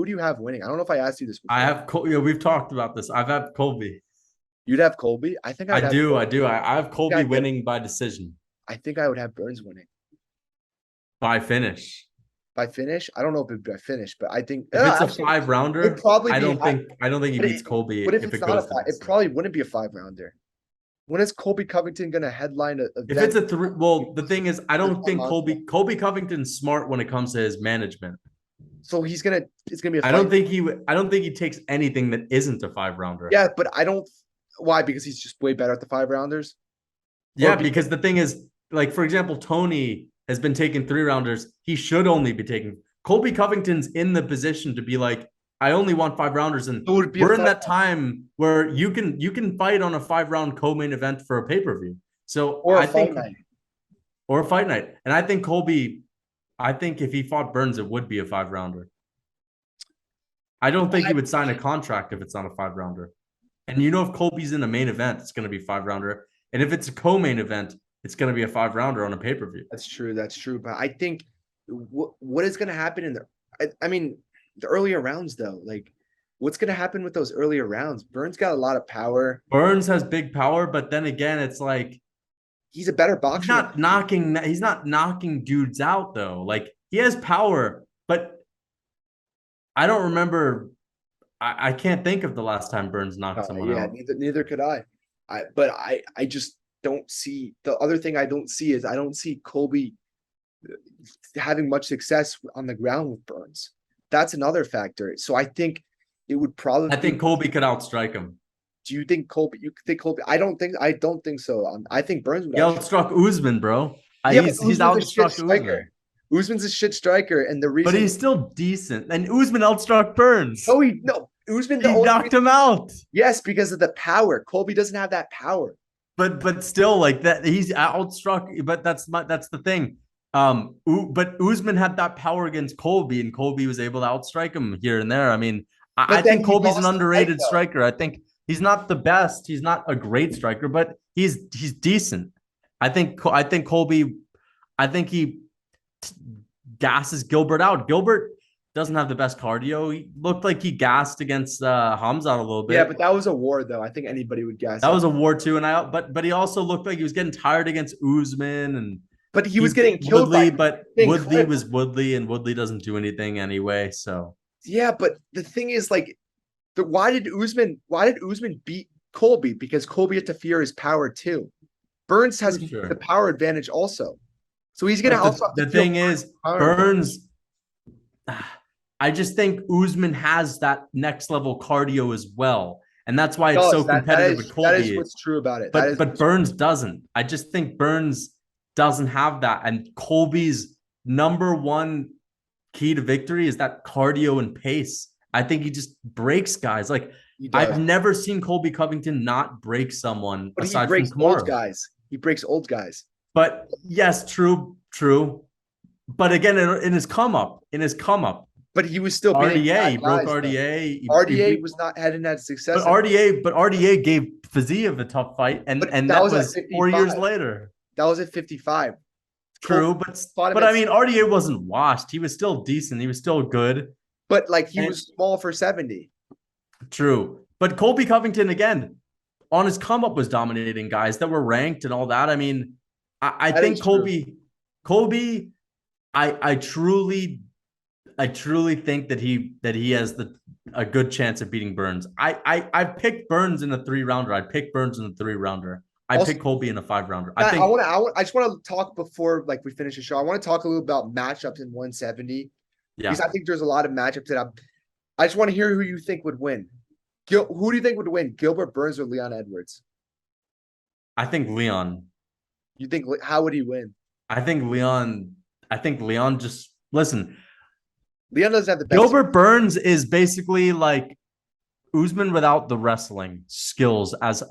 Who do you have winning? I don't know if I asked you this I before. have yeah, we've talked about this. I've had Colby. You'd have Colby. I think I I'd have. do, I Burns. do. I have I think Colby I'd get. winning by decision, I think I would have Burns winning by finish. by finish. I don't know if it'd be by finish, but I think If it's a actually five it'd rounder, probably be. I don't think he But beats Colby what if if it's it not a goes to five? It decision. probably wouldn't be a 5 rounder. When is Colby Covington gonna headline a If event? it's a three, well, the thing is, I First don't time think on. Colby Covington's smart when it comes to his management. So he's gonna. It's gonna be a fight. I don't think he takes anything that isn't a five rounder. Yeah, but I don't. Why? Because he's just way better at the 5 rounders, or Yeah, because because the thing is, like for example, Tony has been taking three rounders. He should only be taking. Colby Covington's in the position to be like, I only want five rounders, and it would be a we're in fight that time where you can fight on a 5 round co-main event for a pay per view. So or a I fight think night. or a fight night, and I think Colby. I think if he fought Burns, it would be a 5 rounder. I don't think he would sign a contract if it's not a 5 rounder. And you know, if Colby's in a main event, it's going to be 5 rounder. And if it's a co-main event, it's going to be a 5 rounder on a pay per view. That's true. That's true. But I think what is going to happen in the? I mean, the earlier rounds though. Like, what's going to happen with those earlier rounds? Burns got a lot of power. Burns has big power, but then again, it's like He's a better boxer. he's not knocking dudes out though. Like he has power, but I don't remember. I can't think of the last time Burns knocked someone Yeah, out. neither could I. I just don't see the other thing. I don't see is I don't see Colby having much success on the ground with Burns. That's another factor. So I think it would probably. I think Colby could outstrike him. Do you think Colby? You think Colby? I don't think. I don't think so. I think Burns would. He outstruck Usman, bro. Yeah, but He's Usman's a shit outstruck Usman, striker. Usman's a shit striker, and the but reason. he's still decent. And Usman outstruck Burns. No. Usman the He only knocked reason, him out. yes, because of the power. Colby doesn't have that power. But still, like that, he's outstruck. But that's the thing. But Usman had that power against Colby, and Colby was able to outstrike him here and there. I mean, I But then think he Colby's an lost the fight underrated though. striker. I think he's not the best. He's not a great striker, but he's decent. I think Colby. I think he gasses Gilbert out. Gilbert doesn't have the best cardio. He looked like he gassed against Khamzat a little Yeah, bit. but that was a war though. I think anybody would guess That it. was a war too, and but he also looked like he was getting tired against Usman and But he was getting killed by Woodley. But being Woodley clipped. was Woodley, and Woodley doesn't do anything anyway. So Yeah, but the thing is, like, why did Usman beat Colby? Because Colby had to fear his power too. Burns has for the sure. power advantage also. So he's gonna But also have to the feel thing is, power. Burns. I just think Usman has that next level cardio as well, and that's why it's so Does that competitive with that is Colby. what's true about it. That is But Burns doesn't. I just think Burns doesn't have that, and Colby's number one key to victory is that cardio and pace. I think he just breaks guys. Like he I've does. never seen Colby Covington not break someone But he aside from breaks old Kamaru. guys. He breaks old guys. But yes, true. But again, in his come up, But he was still beating RDA, he bad broke guys, though. RDA. RDA was not hadn't had success. But RDA gave Fiziev a tough fight, But and that that was at was 4 years 55. later. That was at 55. True, Colby fought him but at I mean, RDA wasn't washed. He was still decent. He was still good. but like he And was small for 70. true, but Colby Covington again on his come up was dominating guys that were ranked and all that. I mean, I That think is true. Colby, I truly think that he has a good chance of beating Burns. I picked Burns in a 3 rounder. I picked Burns in a 3 rounder. I Also, picked Colby in a 5 rounder. I Matt, think I just want to talk before like we finish the show. I want to talk a little about matchups in 170 because yeah, I think there's a lot of matchups that I just want to hear who you think would win. Who do you think would win? Gilbert Burns or Leon Edwards? I think Leon. You think how would he win? I think Leon. I think Leon just listen. Leon doesn't have the best. Gilbert Burns is basically like Usman without the wrestling skills. As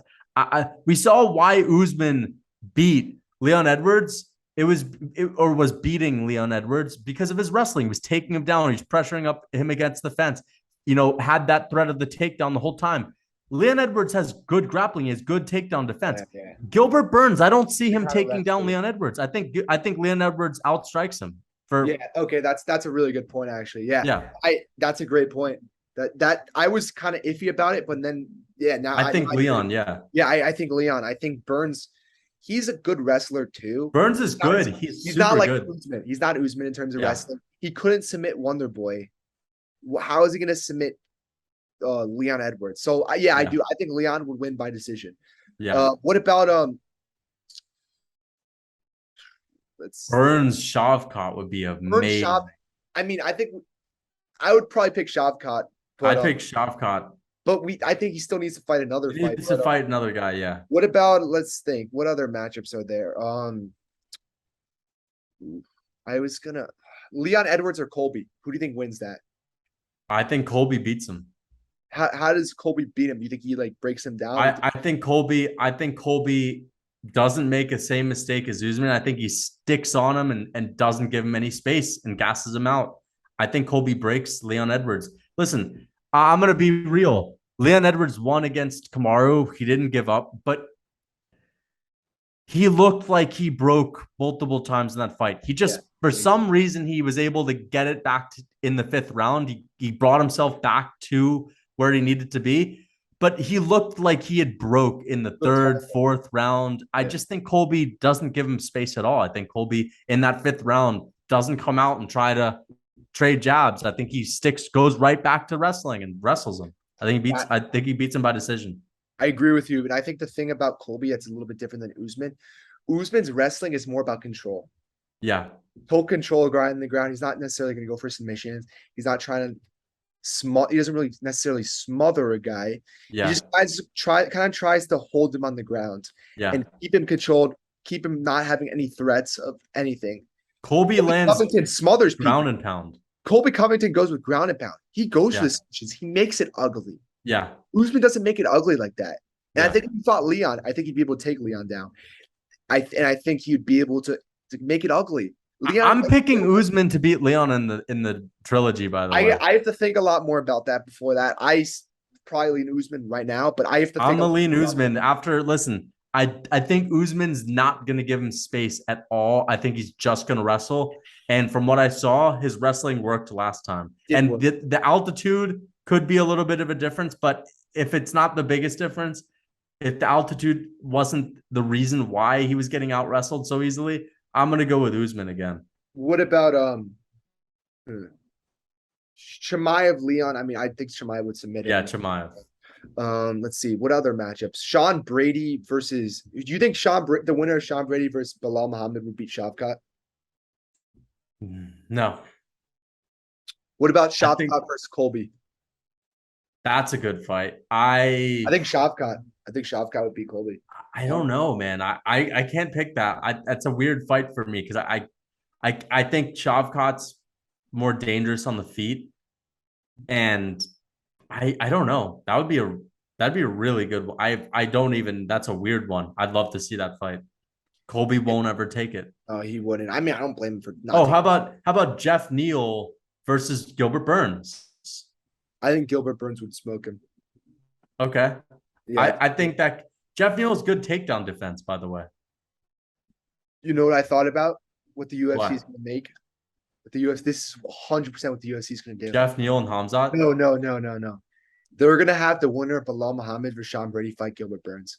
we saw why Usman beat Leon Edwards. Was beating Leon Edwards because of his wrestling. He was taking him down. He's pressuring up him against the fence. You know, had that threat of the takedown the whole time. Leon Edwards has good grappling. He has good takedown defense. Yeah. Gilbert Burns, I don't see him How taking down wrestling. Leon Edwards. I think Leon Edwards outstrikes him. For Yeah, okay, that's a really good point actually. Yeah. yeah, That's a great point. That I was kind of iffy about it, but then yeah, I now think I agree. Leon. Yeah, Yeah, I think Leon. I think Burns, he's a good wrestler too. Burns is Not good. as, He's he's not super like good. Usman. He's not Usman in terms of Yeah, wrestling. He couldn't submit Wonder Boy. How is he going to submit Leon Edwards? So yeah, I yeah, do. I think Leon would win by decision. yeah. What about let's Burns Shavkat would be Burns Shav? amazing. I mean, I think I would probably pick Shavkat, I'd pick Shavkat. but I think he still needs to fight another He fight. needs to But fight another guy. Yeah, what about let's think, what other matchups are there? I was gonna Leon Edwards or Colby. Who do you think wins that? I think Colby beats him. How does Colby beat him? Do you think he like breaks him down? I think Colby doesn't make the same mistake as Usman. I think he sticks on him and doesn't give him any space and gasses him out. I think Colby breaks Leon Edwards. Listen, I'm gonna be real. Leon Edwards won against Kamaru. He didn't give up, but he looked like he broke multiple times in that fight. He just, for some reason, he was able to get it back in the fifth round. He brought himself back to where he needed to be, but he looked like he had broke in the third, fourth round. I just think Colby doesn't give him space at all. I think Colby in that fifth round doesn't come out and try to trade jabs. I think he goes right back to wrestling and wrestles him. I think he beats him by decision. I agree with you, but I think the thing about Colby that's a little bit different than Usman. Usman's wrestling is more about control. Yeah. Total control, grind in the ground. He's not necessarily going to go for submissions. He's not trying to he doesn't really necessarily smother a guy. Yeah. He just tries to hold him on the ground and keep him controlled, keep him not having any threats of anything. Colby lands Covington smothers ground people. and pound. Colby Covington goes with ground and pound. He goes for the submissions. He makes it ugly. Yeah. Usman doesn't make it ugly like that. And I think if he fought Leon, I think he'd be able to take Leon down. I think he'd be able to make it ugly. Leon, I'm picking Usman to beat Leon in the trilogy, by the way. I have to think a lot more about that before that. I probably lean Usman right now, but I have to think. I'm gonna lean Usman after listen. I think Usman's not gonna give him space at all. I think he's just gonna wrestle. And from what I saw, his wrestling worked last time. And the altitude could be a little bit of a difference, but if it's not the biggest difference, if the altitude wasn't the reason why he was getting out wrestled so easily, I'm gonna go with Usman again. What about Chimaev Leon? I mean, I think Chimaev would submit it. Yeah, Chimaev. Let's see what other matchups. Sean Brady versus. Do you think the winner of Sean Brady versus Bilal Muhammad would beat Shavkat? No. What about Shavkat versus Colby? That's a good fight. I think Shavkat. I think Shavkat would beat Colby. I don't know, man. I can't pick that. That's a weird fight for me because I think Shavkat's more dangerous on the feet, and I don't know. That'd be a really good one. I don't even. That's a weird one. I'd love to see that fight. Colby won't ever take it. Oh, he wouldn't. I mean, I don't blame him for not. Oh, how about Jeff Neal versus Gilbert Burns? I think Gilbert Burns would smoke him. Okay. Yeah. I think that Jeff Neal is good takedown defense, by the way. You know what I thought about? What the UFC is going to make? What the UFC, this is 100% what the UFC is going to do. Jeff Neal and Khamzat? No. They're going to have the winner of Bilal Muhammad versus Sean Brady fight Gilbert Burns.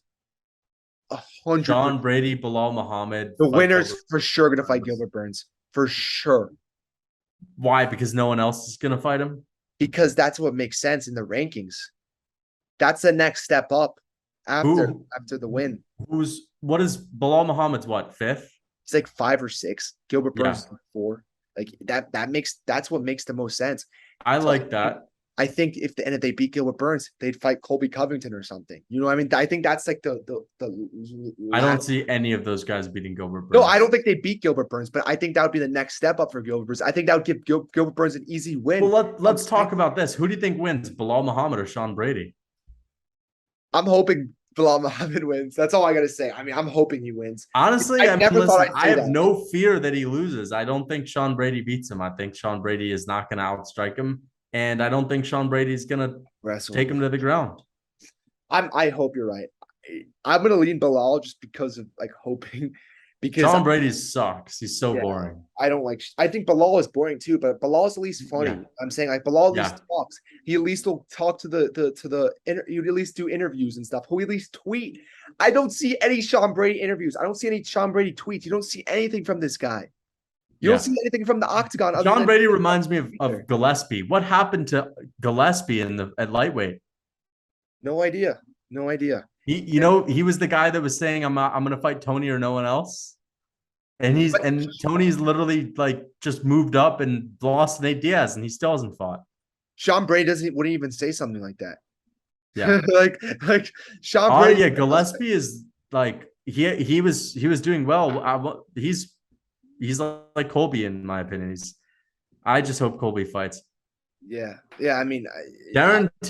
100%. Sean Brady, Bilal Muhammad. The winner's for sure going to fight Gilbert Burns. For sure. Why? Because no one else is going to fight him? Because that's what makes sense in the rankings. That's the next step up after the win. What is Bilal Muhammad's what, fifth? He's like 5 or 6. Gilbert Burns is like 4. Like that's what makes the most sense. I like that. I think if they beat Gilbert Burns, they'd fight Colby Covington or something. You know what I mean? I think that's like the I don't see any of those guys beating Gilbert Burns. No, I don't think they beat Gilbert Burns, but I think that would be the next step up for Gilbert Burns. I think that would give Gilbert Burns an easy win. Well, let's talk about this. Who do you think wins, Bilal Muhammad or Sean Brady? I'm hoping Bilal Muhammad wins. That's all I got to say. I mean, I'm hoping he wins. Honestly, I have no fear that he loses. I don't think Sean Brady beats him. I think Sean Brady is not going to outstrike him. And I don't think Sean Brady is going to take him to the ground. I hope you're right. I'm going to lean Bilal just because of like hoping. because Sean Brady sucks. He's so yeah, boring. I don't like. I think Bilal is boring too, but Bilal is at least funny. Yeah. I'm saying like Bilal at Yeah. least talks. He at least will talk to the you at least do interviews and stuff. He'll at least tweet. I don't see any Sean Brady interviews. I don't see any Sean Brady tweets. You don't see anything from this guy. You don't see anything from the octagon. Other Sean than Brady reminds me of Gillespie. What happened to Gillespie at lightweight? No idea. No idea. He was the guy that was saying I'm going to fight Tony or no one else. And Tony's literally like just moved up and lost Nate Diaz, and he still hasn't fought. Sean Brady wouldn't even say something like that. Yeah, like Sean Brady. Yeah, Gillespie is like he was doing well. He's like Colby in my opinion. I just hope Colby fights. Yeah. I mean, Darren